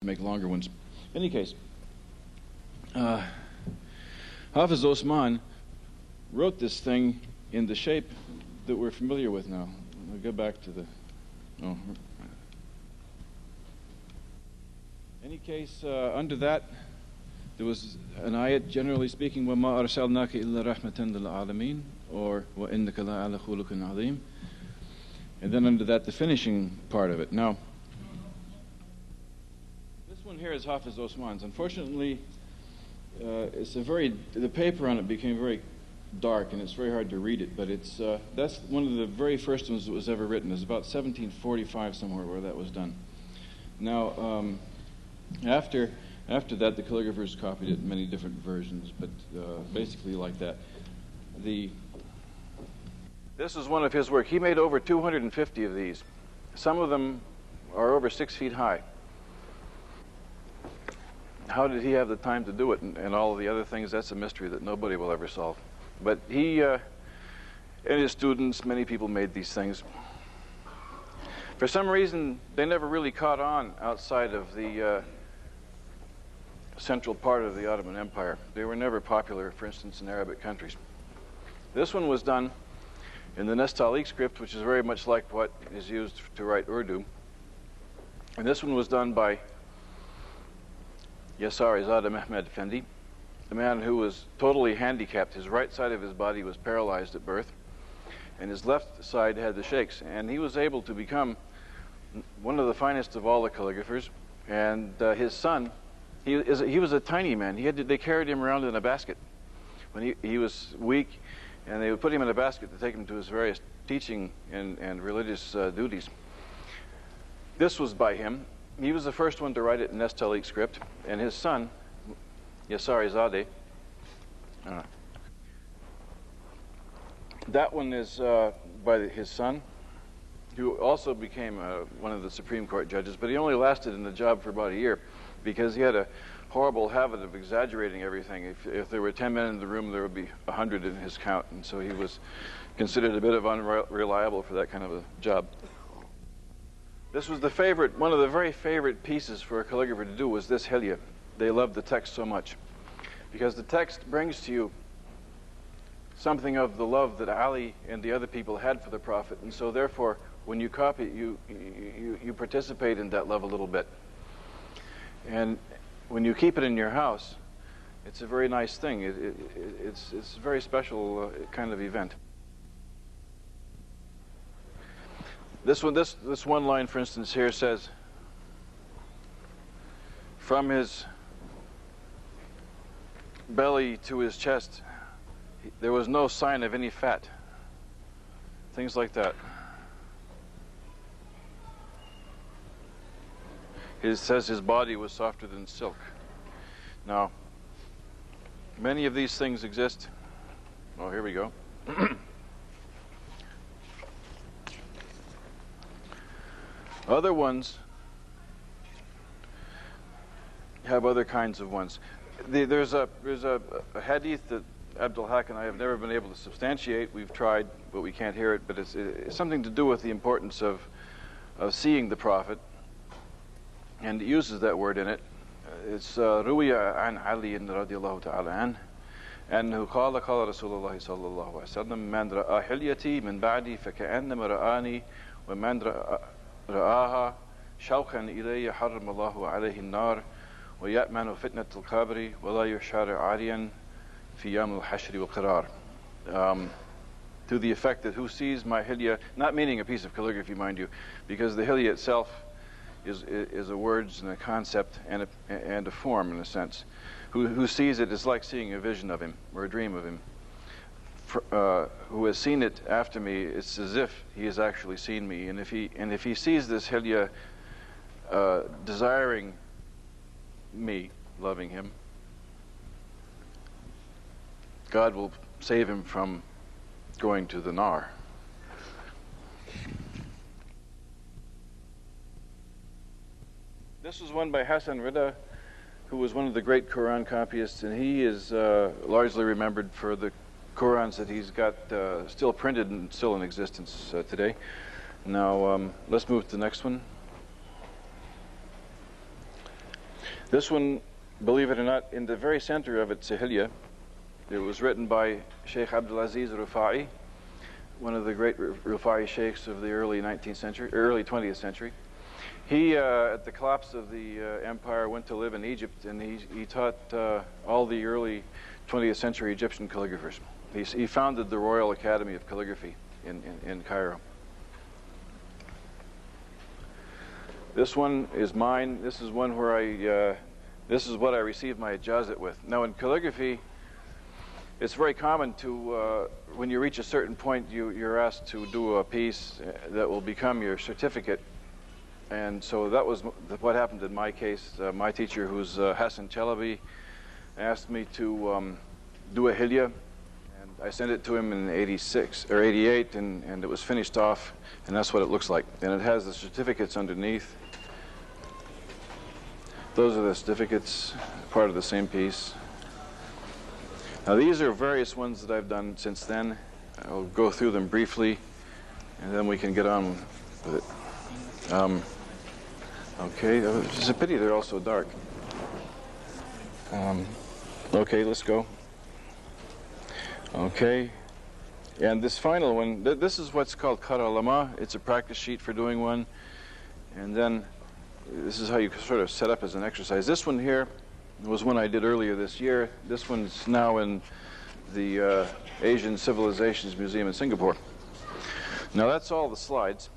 make longer ones. In any case, Hafiz Osman wrote this thing in the shape that we're familiar with now. I'll go back to the... Oh. In any case, under that, there was an ayat, generally speaking, وَمَا أَرْسَلْنَاكَ إِلَّا رَحْمَةً لِلْعَالَمِينَ, or وَإِنَّكَ لَعَلَى خُلُقٍ عَظِيمٍ. And then under that, the finishing part of it. Now, this one here is Hafiz Osman's. Unfortunately, the paper on it became very dark, and it's very hard to read it, but that's one of the very first ones that was ever written. It's about 1745 somewhere where that was done. Now, after that, the calligraphers copied it in many different versions, but basically like that. This is one of his work. He made over 250 of these. Some of them are over 6 feet high. How did he have the time to do it and all of the other things? That's a mystery that nobody will ever solve. But he and his students, many people made these things. For some reason, they never really caught on outside of the central part of the Ottoman Empire. They were never popular, for instance, in Arabic countries. This one was done in the Nastaliq script, which is very much like what is used to write Urdu. And this one was done by Hilye-i-Saadet Mohamed Effendi, a man who was totally handicapped. His right side of his body was paralyzed at birth, and his left side had the shakes. And he was able to become one of the finest of all the calligraphers. And his son, he was a tiny man. They carried him around in a basket when he was weak, and they would put him in a basket to take him to his various teaching and religious duties. This was by him. He was the first one to write it in Nastaliq script, and his son, Hilye-i-Saadet, that one is by his son, who also became one of the Supreme Court judges, but he only lasted in the job for about a year because he had a horrible habit of exaggerating everything. If there were 10 men in the room, there would be 100 in his count, and so he was considered a bit of unreliable for that kind of a job. This was one of the very favorite pieces for a calligrapher to do was this Hilye. They loved the text so much because the text brings to you something of the love that Ali and the other people had for the Prophet, and so therefore when you copy it, you participate in that love a little bit. And when you keep it in your house, it's a very nice thing. It's a very special kind of event. This one line, for instance, here says, from his belly to his chest, there was no sign of any fat. Things like that. It says his body was softer than silk. Now, many of these things exist. Oh, here we go. Other ones have other kinds of ones. There's a hadith that Abdul Haq and I have never been able to substantiate. We've tried, but we can't hear it. But it's something to do with the importance of seeing the Prophet, and it uses that word in it. It's ruwiya an Ali radiyallahu ta'ala an, أنه قال قال رسول الله صلى الله عليه وسلم من رأى حليتي من بعدي فكأنما رآني ومن رآها شوقا إلي حرم الله عليه النار ويأمن فتنة القبر ولا يحشر عاريا في يوم الحشر والقرار. To the effect that who sees my hilya, not meaning a piece of calligraphy, mind you, because the hilya itself is a words and a concept and a form in a sense. Who sees it is like seeing a vision of him or a dream of him. Who has seen it after me, it's as if he has actually seen me. And if he sees this hilya desiring me, loving him, God will save him from going to the nar. This was one by Hassan Rida, who was one of the great Quran copyists, and he is largely remembered for the Qurans that he's got still printed and still in existence today. Now, let's move to the next one. This one, believe it or not, in the very center of it's a hilya. It was written by Sheikh Abdulaziz Rufa'i, one of the great Rufa'i sheikhs of the early 19th century, early 20th century. He, at the collapse of the empire, went to live in Egypt, and he taught all the early 20th century Egyptian calligraphers. He founded the Royal Academy of Calligraphy in Cairo. This one is mine. This is one where this is what I received my ijazat with. Now, in calligraphy, it's very common to, when you reach a certain point, you're asked to do a piece that will become your certificate. And so that was what happened in my case. My teacher, who's Hassan Chalabi, asked me to do a hilya, and I sent it to him in '86 or '88, and it was finished off, and that's what it looks like. And it has the certificates underneath. Those are the certificates, part of the same piece. Now these are various ones that I've done since then. I'll go through them briefly, and then we can get on with it. Okay, it's a pity they're all so dark. Okay, let's go. Okay, and this final one, this is what's called Karalama. It's a practice sheet for doing one, and then this is how you sort of set up as an exercise. This one here was one I did earlier this year. This one's now in the Asian Civilizations Museum in Singapore. Now that's all the slides.